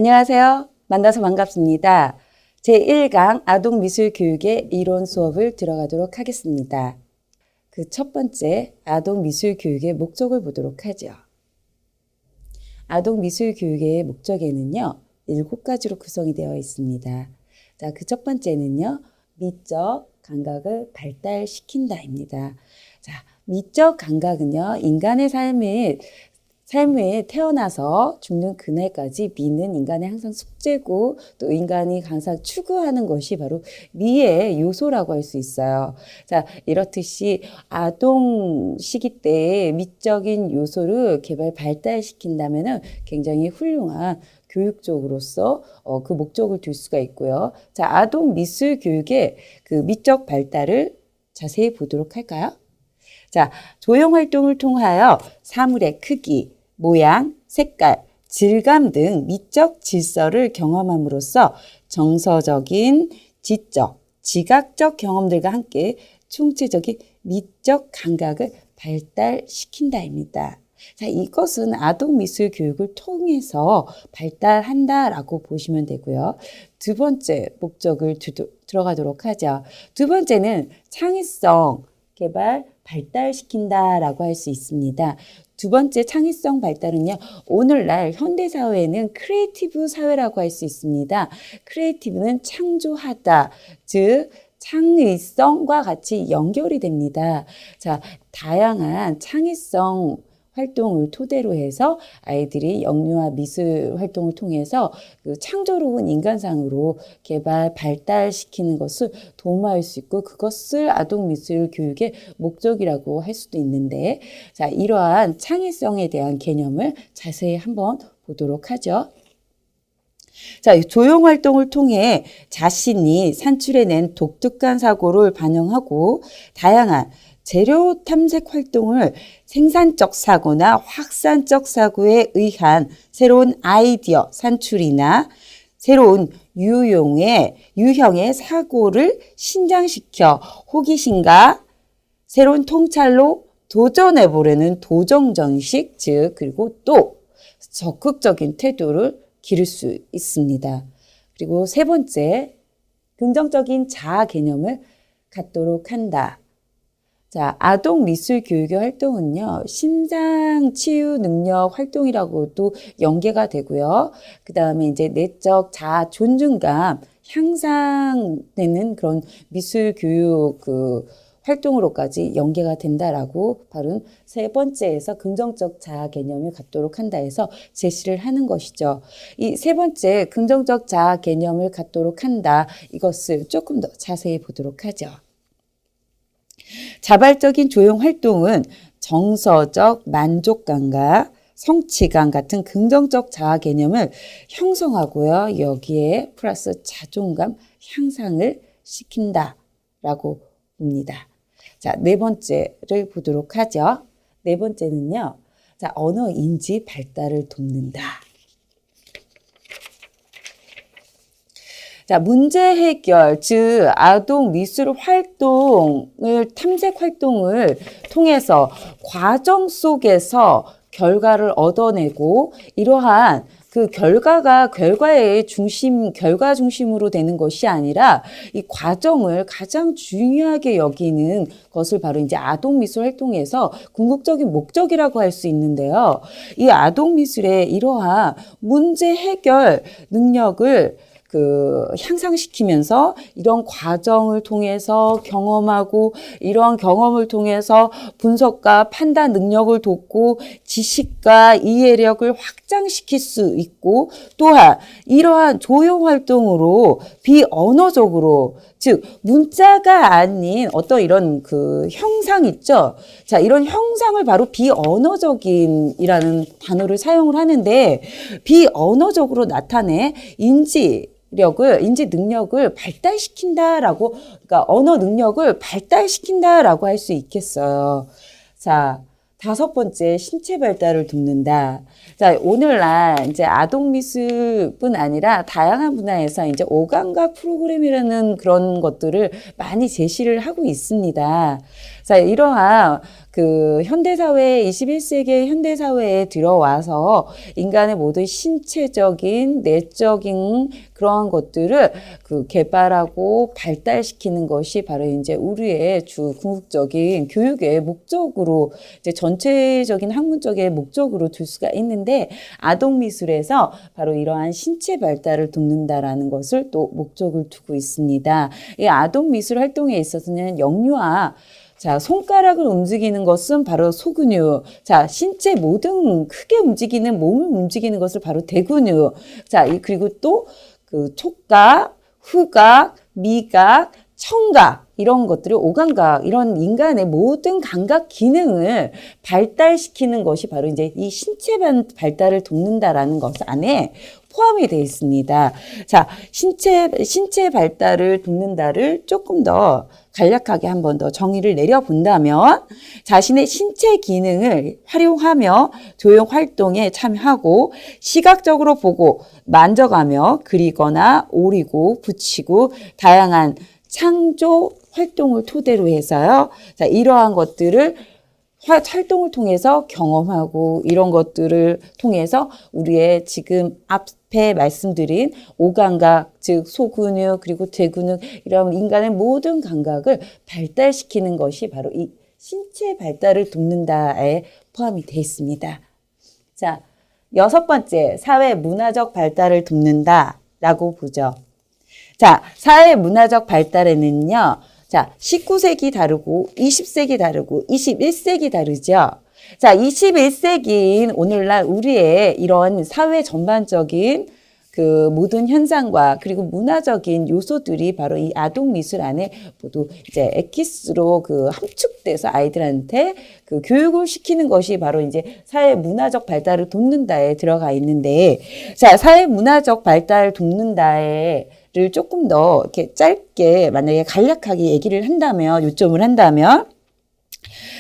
안녕하세요. 만나서 반갑습니다. 제1강 아동미술교육의 이론 수업을 들어가도록 하겠습니다. 그 첫 번째 아동미술교육의 목적을 보도록 하죠. 아동미술교육의 목적에는요, 7가지로 구성이 되어 있습니다. 자, 그 첫 번째는요, 미적 감각을 발달시킨다입니다. 자, 미적 감각은요, 인간의 삶에 태어나서 죽는 그날까지 미는 인간의 항상 숙제고 또 인간이 항상 추구하는 것이 바로 미의 요소라고 할 수 있어요. 자, 이렇듯이 아동 시기 때의 미적인 요소를 발달시킨다면은 굉장히 훌륭한 교육적으로서 그 목적을 둘 수가 있고요. 자, 아동 미술 교육의 그 미적 발달을 자세히 보도록 할까요? 자, 조형 활동을 통하여 사물의 크기, 모양, 색깔, 질감 등 미적 질서를 경험함으로써 정서적인, 지적, 지각적 경험들과 함께 총체적인 미적 감각을 발달시킨다입니다. 자, 이것은 아동미술 교육을 통해서 발달한다라고 보시면 되고요. 두 번째 목적을 들어가도록 하죠. 두 번째는 창의성 개발, 발달시킨다라고 할 수 있습니다. 두 번째 창의성 발달은요, 오늘날 현대사회에는 크리에이티브 사회라고 할 수 있습니다. 크리에이티브는 창조하다, 즉 창의성과 같이 연결이 됩니다. 자, 다양한 창의성 활동을 토대로 해서 아이들이 영유아 미술 활동을 통해서 그 창조로운 인간상으로 발달시키는 것을 도모할 수 있고 그것을 아동미술 교육의 목적이라고 할 수도 있는데, 자, 이러한 창의성에 대한 개념을 자세히 한번 보도록 하죠. 자, 조형 활동을 통해 자신이 산출해낸 독특한 사고를 반영하고 다양한 재료 탐색 활동을 생산적 사고나 확산적 사고에 의한 새로운 아이디어 산출이나 새로운 유형의 사고를 신장시켜 호기심과 새로운 통찰로 도전해보려는 도전정식, 즉 그리고 또 적극적인 태도를 기를 수 있습니다. 그리고 세 번째, 긍정적인 자아 개념을 갖도록 한다. 자, 아동 미술 교육의 활동은요, 심장 치유 능력 활동이라고도 연계가 되고요. 그 다음에 이제 내적 자아 존중감 향상되는 그런 미술 교육 활동으로까지 연계가 된다라고 바로 세 번째에서 긍정적 자아 개념을 갖도록 한다 해서 제시를 하는 것이죠. 이 세 번째 긍정적 자아 개념을 갖도록 한다, 이것을 조금 더 자세히 보도록 하죠. 자발적인 조형 활동은 정서적 만족감과 성취감 같은 긍정적 자아 개념을 형성하고요. 여기에 플러스 자존감 향상을 시킨다라고 봅니다. 자, 네 번째를 보도록 하죠. 네 번째는요, 자, 언어 인지 발달을 돕는다. 자, 문제 해결, 즉 아동 미술 활동을 탐색 활동을 통해서 과정 속에서 결과를 얻어내고 이러한 그 결과가 결과 중심으로 되는 것이 아니라 이 과정을 가장 중요하게 여기는 것을 바로 이제 아동 미술 활동에서 궁극적인 목적이라고 할 수 있는데요. 이 아동 미술의 이러한 문제 해결 능력을 향상시키면서 이런 과정을 통해서 경험하고 이러한 경험을 통해서 분석과 판단 능력을 돕고 지식과 이해력을 확장시킬 수 있고, 또한 이러한 조형 활동으로 비언어적으로, 즉 문자가 아닌 어떤 이런 형상 있죠. 자, 이런 형상을 바로 비언어적인이라는 단어를 사용을 하는데, 비언어적으로 나타내 인지 능력을 발달시킨다라고, 그러니까 언어 능력을 발달시킨다라고 할 수 있겠어요. 자, 다섯 번째, 신체 발달을 돕는다. 자, 오늘날 이제 아동 미술뿐 아니라 다양한 분야에서 이제 오감각 프로그램이라는 그런 것들을 많이 제시를 하고 있습니다. 자, 이러한 그 현대사회, 21세기의 현대사회에 들어와서 인간의 모든 신체적인, 내적인 그러한 것들을 그 개발하고 발달시키는 것이 바로 이제 우리의 주 궁극적인 교육의 목적으로, 이제 전체적인 학문적인 목적으로 둘 수가 있는데, 아동미술에서 바로 이러한 신체 발달을 돕는다라는 것을 또 목적을 두고 있습니다. 이 아동미술 활동에 있어서는 영유아, 자, 손가락을 움직이는 것은 바로 소근육. 자, 신체 모든 크게 움직이는 몸을 움직이는 것을 바로 대근육. 자, 그리고 또 그 촉각, 후각, 미각, 청각 이런 것들을 오감각 이런 인간의 모든 감각 기능을 발달시키는 것이 바로 이제 이 신체 발달을 돕는다라는 것 안에 포함이 되어 있습니다. 자, 신체 발달을 돕는다를 조금 더 간략하게 한 번 더 정의를 내려본다면 자신의 신체 기능을 활용하며 조형 활동에 참여하고 시각적으로 보고 만져가며 그리거나 오리고 붙이고 다양한 창조 활동을 토대로 해서요. 자, 이러한 것들을 활동을 통해서 경험하고 이런 것들을 통해서 우리의 지금 앞에 말씀드린 오감각, 즉 소근육 그리고 대근육 이런 인간의 모든 감각을 발달시키는 것이 바로 이 신체 발달을 돕는다에 포함이 되어 있습니다. 자, 6번째, 사회 문화적 발달을 돕는다라고 보죠. 자, 사회 문화적 발달에는요. 자, 19세기 다르고 20세기 다르고 21세기 다르죠. 자, 21세기인 오늘날 우리의 이런 사회 전반적인 그 모든 현상과 그리고 문화적인 요소들이 바로 이 아동 미술 안에 모두 이제 엑기스로 그 함축돼서 아이들한테 그 교육을 시키는 것이 바로 이제 사회 문화적 발달을 돕는다에 들어가 있는데, 자, 사회 문화적 발달 돕는다에 를 조금 더 이렇게 짧게 만약에 간략하게 얘기를 한다면, 요점을 한다면,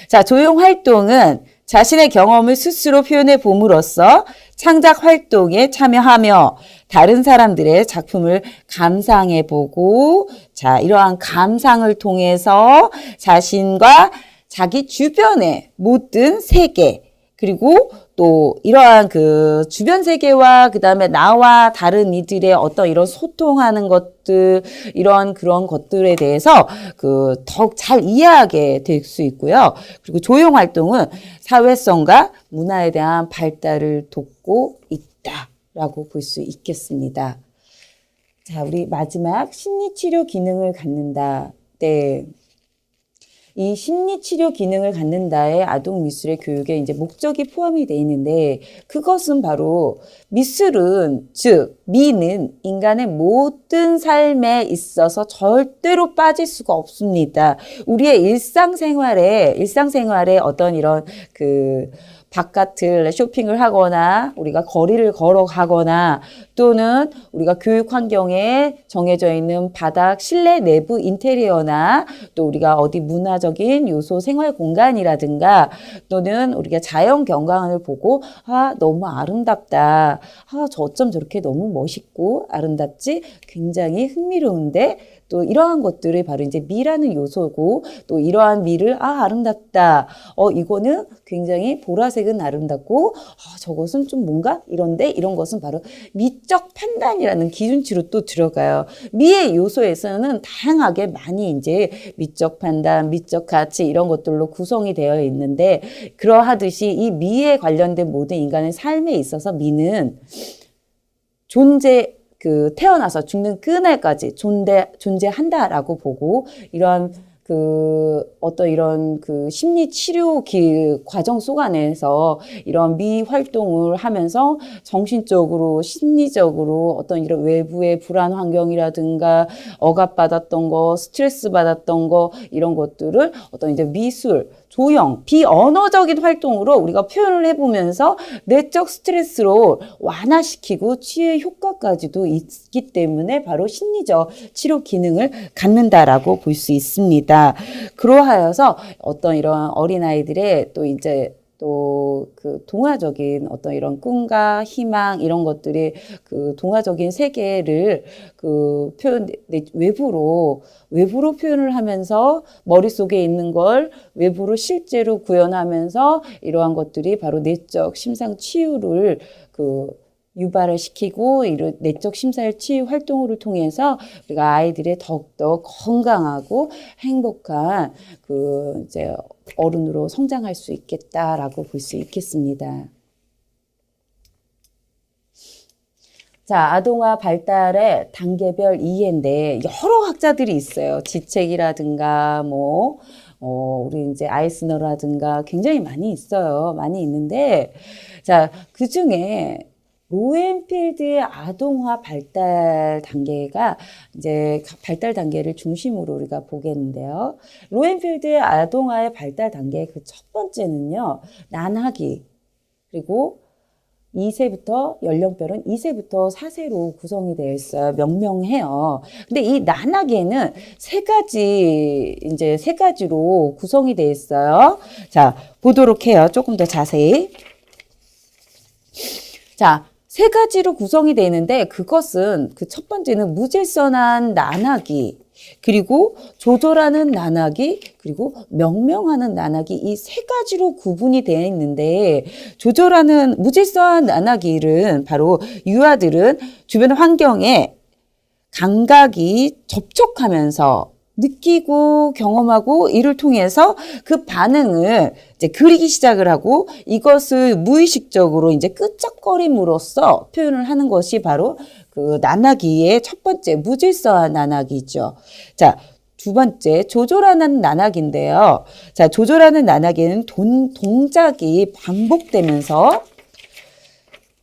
자, 조형 활동은 자신의 경험을 스스로 표현해 봄으로써 창작 활동에 참여하며 다른 사람들의 작품을 감상해 보고, 자, 이러한 감상을 통해서 자신과 자기 주변의 모든 세계, 그리고 또 이러한 그 주변 세계와 그 다음에 나와 다른 이들의 어떤 이런 소통하는 것들, 이런 그런 것들에 대해서 그 더욱 잘 이해하게 될 수 있고요. 그리고 조형 활동은 사회성과 문화에 대한 발달을 돕고 있다라고 볼 수 있겠습니다. 자, 우리 마지막 심리치료 기능을 갖는다. 네. 이 심리치료 기능을 갖는다의 아동미술의 교육에 이제 목적이 포함이 되어 있는데, 그것은 바로 미술은, 즉, 미는 인간의 모든 삶에 있어서 절대로 빠질 수가 없습니다. 우리의 일상생활에 어떤 이런 바깥을 쇼핑을 하거나 우리가 거리를 걸어가거나 또는 우리가 교육 환경에 정해져 있는 바닥, 실내 내부 인테리어나 또 우리가 어디 문화적인 요소 생활 공간이라든가 또는 우리가 자연 경관을 보고 너무 아름답다. 저 어쩜 저렇게 너무 멋있고 아름답지? 굉장히 흥미로운데 또 이러한 것들이 바로 이제 미라는 요소고, 또 이러한 미를 아름답다. 이거는 굉장히 보라색은 아름답고 저것은 좀 뭔가 이런데 이런 것은 바로 미적 판단이라는 기준치로 또 들어가요. 미의 요소에서는 다양하게 많이 이제 미적 판단, 미적 가치 이런 것들로 구성이 되어 있는데, 그러하듯이 이 미에 관련된 모든 인간의 삶에 있어서 미는 태어나서 죽는 그날까지 존재한다라고 보고, 이러한 어떤 이런 심리 치료 과정 속 안에서 이런 미 활동을 하면서 정신적으로, 심리적으로 어떤 이런 외부의 불안 환경이라든가 억압받았던 거, 스트레스 받았던 거, 이런 것들을 어떤 이제 미술, 조형, 비언어적인 활동으로 우리가 표현을 해보면서 내적 스트레스로 완화시키고 치유의 효과까지도 있기 때문에 바로 심리적 치료 기능을 갖는다라고 볼 수 있습니다. 그러하여서 어떤 이런 어린아이들의 또 이제 또 그 동화적인 어떤 이런 꿈과 희망 이런 것들이 그 동화적인 세계를 그 외부로 표현을 하면서 머릿속에 있는 걸 외부로 실제로 구현하면서 이러한 것들이 바로 내적 심상 치유를 그 유발을 시키고 이런 내적 심사일 치유 활동을 통해서 우리가 아이들의 더욱더 건강하고 행복한 그 이제 어른으로 성장할 수 있겠다라고 볼 수 있겠습니다. 자, 아동화 발달의 단계별 이해인데 여러 학자들이 있어요. 지책이라든가 우리 이제 아이스너라든가 굉장히 많이 있어요. 많이 있는데 자, 그중에 로엔필드의 아동화 발달 단계가 이제 발달 단계를 중심으로 우리가 보겠는데요. 로엔필드의 아동화의 발달 단계 그 첫 번째는요. 난하기 그리고 2세부터 연령별은 2세부터 4세로 구성이 되어 있어요. 명명해요. 근데 이 난하기에는 세 가지로 구성이 되어 있어요. 자, 보도록 해요. 조금 더 자세히. 자, 세 가지로 구성이 되어 있는데 그것은 그 첫 번째는 무질서한 난하기 그리고 조절하는 난하기 그리고 명명하는 난하기 이 세 가지로 구분이 되어 있는데 조절하는 무질서한 난하기는 바로 유아들은 주변 환경에 감각이 접촉하면서 느끼고 경험하고 이를 통해서 그 반응을 이제 그리기 시작을 하고 이것을 무의식적으로 이제 끄적거림으로써 표현을 하는 것이 바로 그 난하기의 첫 번째 무질서한 난하기죠. 자, 두 번째 조절하는 난하기인데요. 자, 조절하는 난하기는 동작이 반복되면서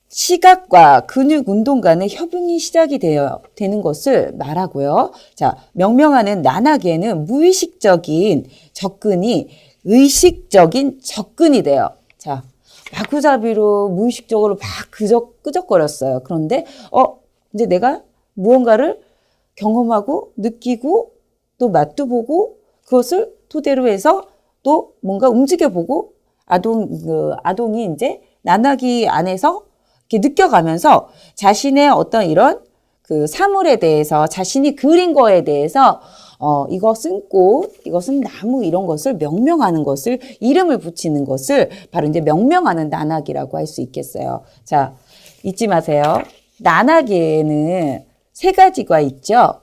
시각과 근육 운동 간의 협응이 시작이 되는 것을 말하고요. 자, 명명하는 난하기에는 무의식적인 접근이 의식적인 접근이 돼요. 자, 마구잡이로 무의식적으로 막 끄적거렸어요. 그런데 이제 내가 무언가를 경험하고 느끼고 또 맛도 보고 그것을 토대로 해서 또 뭔가 움직여보고 아동이 이제 난하기 안에서 이렇게 느껴가면서 자신의 어떤 이런 그 사물에 대해서 자신이 그린 거에 대해서 이것은 꽃, 이것은 나무 이런 것을 명명하는 것을 이름을 붙이는 것을 바로 이제 명명하는 난하기라고 할 수 있겠어요. 자, 잊지 마세요. 난하기에는 세 가지가 있죠.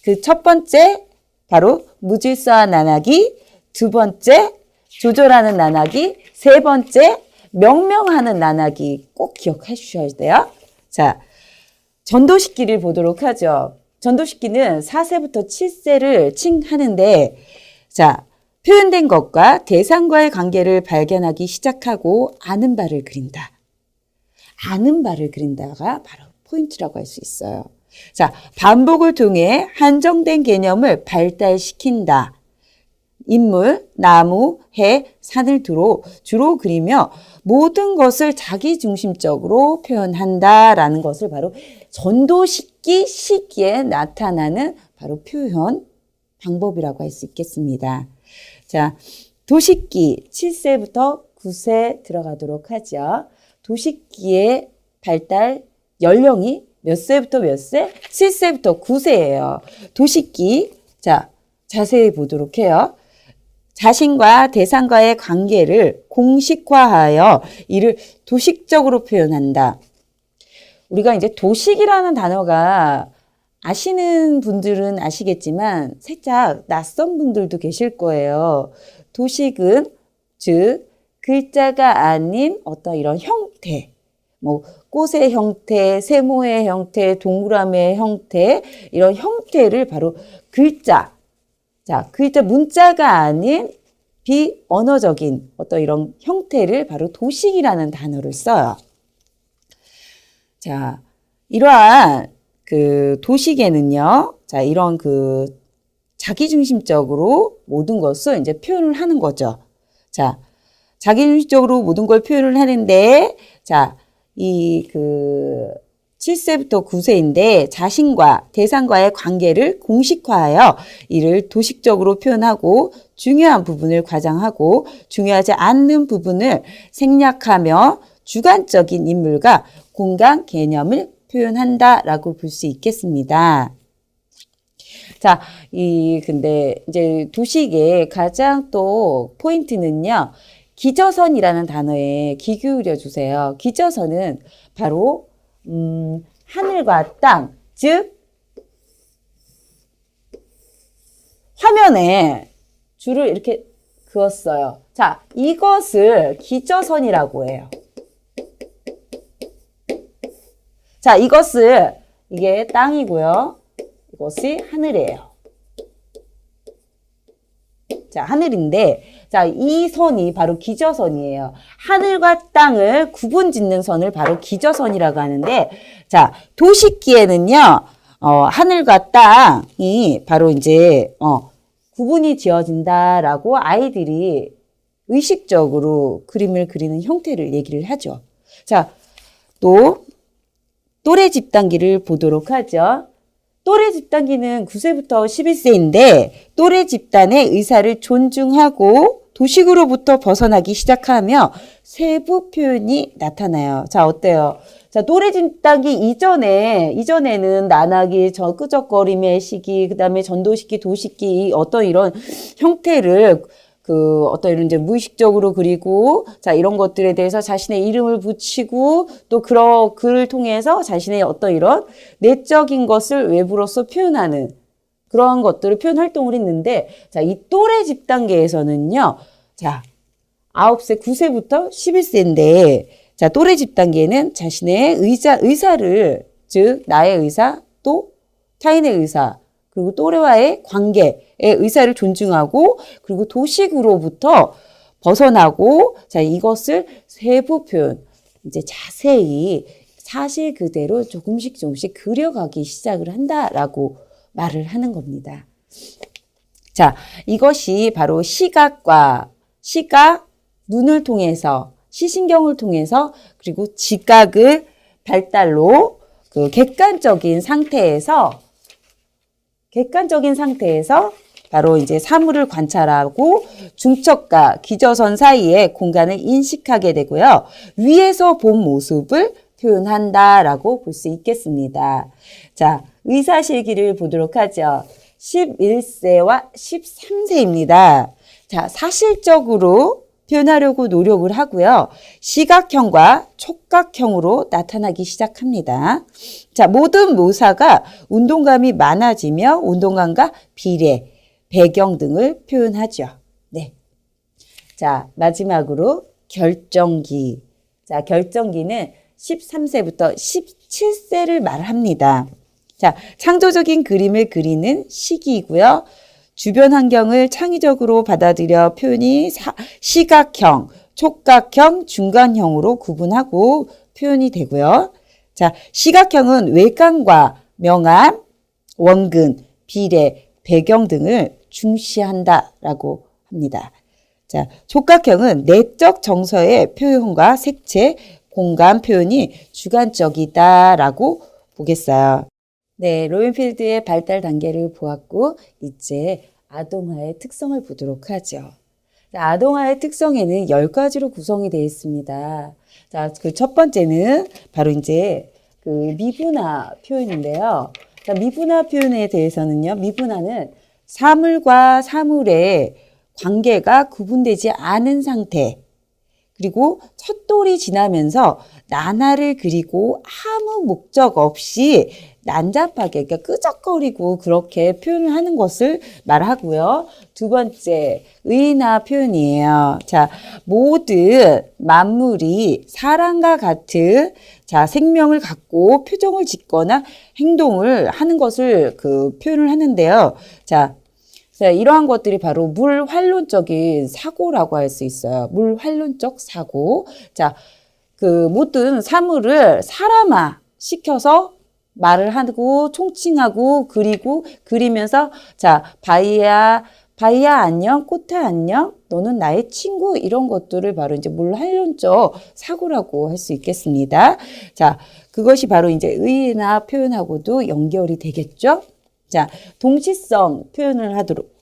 그 첫 번째 바로 무질서한 난하기, 두 번째 조절하는 난하기, 세 번째 명명하는 난하기 꼭 기억해 주셔야 돼요. 자, 전도식기를 보도록 하죠. 전도식기는 4세부터 7세를 칭하는데 자, 표현된 것과 대상과의 관계를 발견하기 시작하고 아는 바를 그린다. 아는 바를 그린다가 바로 포인트라고 할 수 있어요. 자, 반복을 통해 한정된 개념을 발달시킨다. 인물, 나무, 해, 산을 주로 그리며 모든 것을 자기중심적으로 표현한다라는 것을 바로 전도식기 시기에 나타나는 바로 표현 방법이라고 할 수 있겠습니다. 자, 도식기 7세부터 9세 들어가도록 하죠. 도식기의 발달 연령이 몇 세부터 몇 세? 7세부터 9세예요. 도식기. 자, 자세히 보도록 해요. 자신과 대상과의 관계를 공식화하여 이를 도식적으로 표현한다. 우리가 이제 도식이라는 단어가 아시는 분들은 아시겠지만 살짝 낯선 분들도 계실 거예요. 도식은 즉 글자가 아닌 어떤 이런 형태, 꽃의 형태, 세모의 형태, 동그라미의 형태 이런 형태를 바로 글자, 자, 글자 문자가 아닌 비언어적인 어떤 이런 형태를 바로 도식이라는 단어를 써요. 자, 이러한 그 도식에는요, 자, 이런 그 자기중심적으로 모든 것을 이제 표현을 하는 거죠. 자, 자기중심적으로 모든 걸 표현을 하는데, 자, 7세부터 9세인데 자신과 대상과의 관계를 공식화하여 이를 도식적으로 표현하고 중요한 부분을 과장하고 중요하지 않는 부분을 생략하며 주관적인 인물과 공간 개념을 표현한다라고 볼 수 있겠습니다. 자, 근데 이제 도식의 가장 또 포인트는요, 기저선이라는 단어에 귀 기울여 주세요. 기저선은 바로 하늘과 땅, 즉 화면에 줄을 이렇게 그었어요. 자, 이것을 기저선이라고 해요. 자, 이게 땅이고요. 이것이 하늘이에요. 자, 하늘인데, 자, 이 선이 바로 기저선이에요. 하늘과 땅을 구분 짓는 선을 바로 기저선이라고 하는데, 자, 도식기에는요, 하늘과 땅이 바로 이제, 구분이 지어진다라고 아이들이 의식적으로 그림을 그리는 형태를 얘기를 하죠. 자, 또, 또래 집단기를 보도록 하죠. 또래 집단기는 9세부터 11세인데 또래 집단의 의사를 존중하고 도식으로부터 벗어나기 시작하며 세부 표현이 나타나요. 자, 어때요? 자, 또래 집단기 이전에는 나나기, 끄적거림의 시기, 그 다음에 전도시기, 도시기, 어떤 이런 형태를 어떤 이런 이제 무의식적으로 그리고, 자, 이런 것들에 대해서 자신의 이름을 붙이고, 또 그를 통해서 자신의 어떤 이런 내적인 것을 외부로서 표현하는 그러한 것들을 표현 활동을 했는데, 자, 이 또래 집단계에서는요, 자, 9세, 9세부터 11세인데, 자, 또래 집단계에는 자신의 의사를, 즉, 나의 의사, 또 타인의 의사, 그리고 또래와의 관계의 의사를 존중하고 그리고 도식으로부터 벗어나고 자 이것을 세부 표현 이제 자세히 사실 그대로 조금씩 그려가기 시작을 한다라고 말을 하는 겁니다. 자, 이것이 바로 시각, 눈을 통해서 시신경을 통해서 그리고 지각을 발달로 객관적인 상태에서 바로 이제 사물을 관찰하고 중첩과 기저선 사이의 공간을 인식하게 되고요. 위에서 본 모습을 표현한다라고 볼 수 있겠습니다. 자, 의사실기를 보도록 하죠. 11세와 13세입니다. 자, 사실적으로 표현하려고 노력을 하고요. 시각형과 촉각형으로 나타나기 시작합니다. 자, 모든 묘사가 운동감이 많아지며 운동감과 비례, 배경 등을 표현하죠. 네. 자, 마지막으로 결정기. 자, 결정기는 13세부터 17세를 말합니다. 자, 창조적인 그림을 그리는 시기이고요. 주변 환경을 창의적으로 받아들여 표현이 시각형, 촉각형, 중간형으로 구분하고 표현이 되고요. 자, 시각형은 외관과 명암, 원근, 비례, 배경 등을 중시한다라고 합니다. 자, 촉각형은 내적 정서의 표현과 색채, 공간 표현이 주관적이다라고 보겠어요. 네, 로렌필드의 발달 단계를 보았고 이제 아동화의 특성을 보도록 하죠. 아동화의 특성에는 10가지로 구성이 되어 있습니다. 자, 그 첫 번째는 바로 이제 미분화 표현인데요. 자, 미분화 표현에 대해서는요. 미분화는 사물과 사물의 관계가 구분되지 않은 상태. 그리고 첫 돌이 지나면서 나날을 그리고 아무 목적 없이 난잡하게, 그러니까 끄적거리고 그렇게 표현을 하는 것을 말하고요. 두 번째, 의인화 표현이에요. 자, 모든 만물이 사람과 같은 자, 생명을 갖고 표정을 짓거나 행동을 하는 것을 표현을 하는데요. 자, 이러한 것들이 바로 물환론적인 사고라고 할 수 있어요. 물환론적 사고. 자, 모든 사물을 사람화 시켜서 말을 하고 총칭하고 그리고 그리면서 자, 바이야, 바이야 안녕, 꽃아 안녕, 너는 나의 친구 이런 것들을 바로 이제 물활론적 사고라고 할 수 있겠습니다. 자, 그것이 바로 이제 의의나 표현하고도 연결이 되겠죠. 자, 동시성 표현을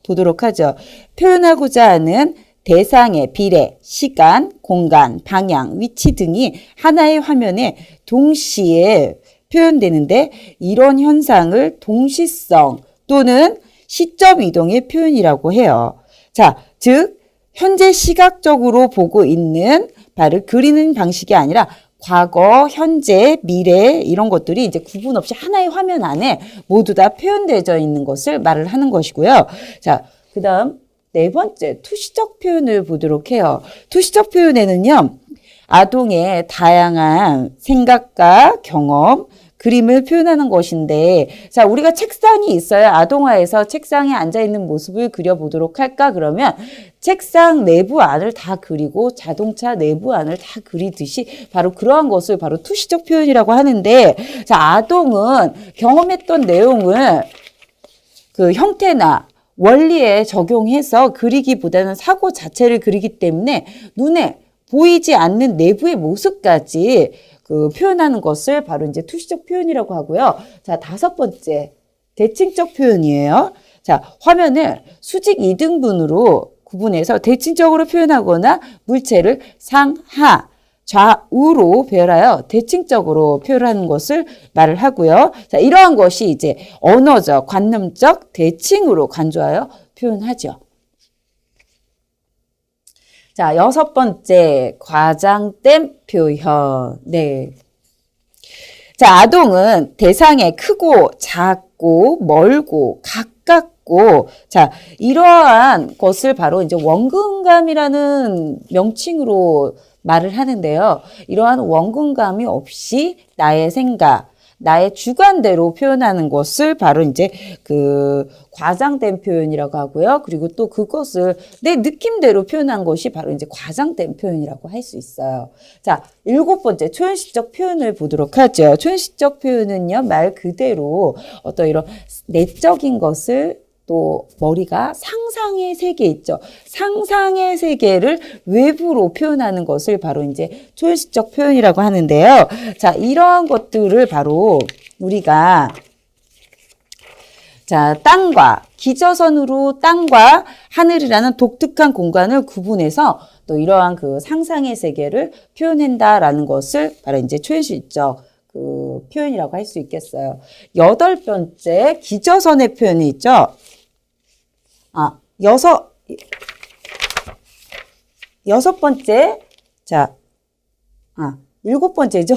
보도록 하죠. 표현하고자 하는 대상의 비례, 시간, 공간, 방향, 위치 등이 하나의 화면에 동시에 표현되는데 이런 현상을 동시성 또는 시점 이동의 표현이라고 해요. 자, 즉 현재 시각적으로 보고 있는 바로 그리는 방식이 아니라 과거, 현재, 미래 이런 것들이 이제 구분 없이 하나의 화면 안에 모두 다 표현되어 있는 것을 말을 하는 것이고요. 자, 그다음 네 번째 투시적 표현을 보도록 해요. 투시적 표현에는요. 아동의 다양한 생각과 경험, 그림을 표현하는 것인데 자, 우리가 책상이 있어요. 아동화에서 책상에 앉아있는 모습을 그려보도록 할까? 그러면 책상 내부 안을 다 그리고 자동차 내부 안을 다 그리듯이 바로 그러한 것을 바로 투시적 표현이라고 하는데 자, 아동은 경험했던 내용을 그 형태나 원리에 적용해서 그리기보다는 사고 자체를 그리기 때문에 눈에 보이지 않는 내부의 모습까지 그 표현하는 것을 바로 이제 투시적 표현이라고 하고요. 자, 다섯 번째 대칭적 표현이에요. 자, 화면을 수직 2등분으로 구분해서 대칭적으로 표현하거나 물체를 상하, 좌우로 배열하여 대칭적으로 표현하는 것을 말을 하고요. 자, 이러한 것이 이제 언어적, 관념적 대칭으로 간주하여 표현하죠. 자, 여섯 번째, 과장된 표현. 네. 자, 아동은 대상에 크고 작고 멀고 가깝고 자, 이러한 것을 바로 이제 원근감이라는 명칭으로 말을 하는데요. 이러한 원근감이 없이 나의 생각, 나의 주관대로 표현하는 것을 바로 이제 그 과장된 표현이라고 하고요. 그리고 또 그것을 내 느낌대로 표현한 것이 바로 이제 과장된 표현이라고 할 수 있어요. 자, 일곱 번째 초현실적 표현을 보도록 하죠. 초현실적 표현은요, 말 그대로 어떤 이런 내적인 것을 또 머리가 상상의 세계 있죠. 상상의 세계를 외부로 표현하는 것을 바로 이제 초현실적 표현이라고 하는데요. 자, 이러한 것들을 바로 우리가 자, 땅과 기저선으로 땅과 하늘이라는 독특한 공간을 구분해서 또 이러한 그 상상의 세계를 표현한다라는 것을 바로 이제 초현실적 그 표현이라고 할 수 있겠어요. 여덟 번째 기저선의 표현이 있죠. 여섯 번째, 자, 일곱 번째죠.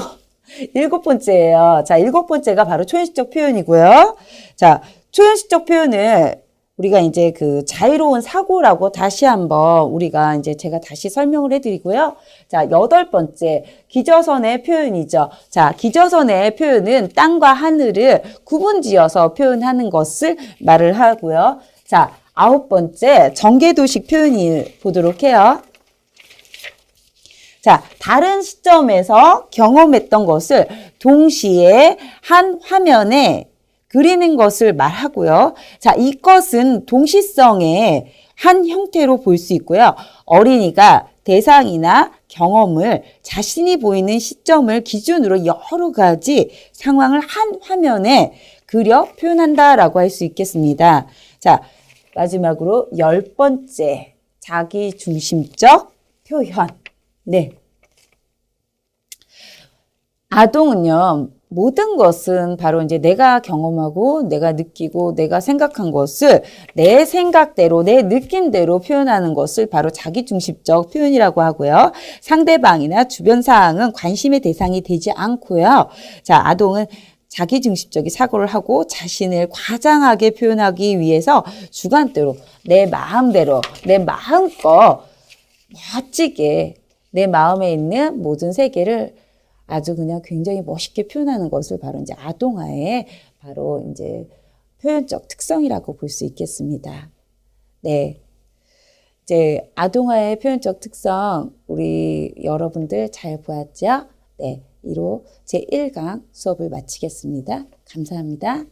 일곱 번째예요. 자, 일곱 번째가 바로 초현실적 표현이고요. 자, 초현실적 표현을 우리가 이제 그 자유로운 사고라고 다시 한번 우리가 이제 제가 다시 설명을 해드리고요. 자, 여덟 번째 기저선의 표현이죠. 자, 기저선의 표현은 땅과 하늘을 구분지어서 표현하는 것을 말을 하고요. 자, 아홉 번째 전개도식 표현을 보도록 해요. 자, 다른 시점에서 경험했던 것을 동시에 한 화면에 그리는 것을 말하고요. 자, 이것은 동시성의 한 형태로 볼 수 있고요. 어린이가 대상이나 경험을 자신이 보이는 시점을 기준으로 여러 가지 상황을 한 화면에 그려 표현한다라고 할 수 있겠습니다. 자, 마지막으로 열 번째 자기중심적 표현. 네. 아동은요, 모든 것은 바로 이제 내가 경험하고 내가 느끼고 내가 생각한 것을 내 생각대로 내 느낌대로 표현하는 것을 바로 자기중심적 표현이라고 하고요. 상대방이나 주변 사항은 관심의 대상이 되지 않고요. 자, 아동은 자기중심적인 사고를 하고 자신을 과장하게 표현하기 위해서 주관대로 내 마음대로 내 마음껏 멋지게 내 마음에 있는 모든 세계를 아주 그냥 굉장히 멋있게 표현하는 것을 바로 이제 아동화의 바로 이제 표현적 특성이라고 볼 수 있겠습니다. 네. 이제 아동화의 표현적 특성 우리 여러분들 잘 보았죠? 네. 이로 제1강 수업을 마치겠습니다. 감사합니다.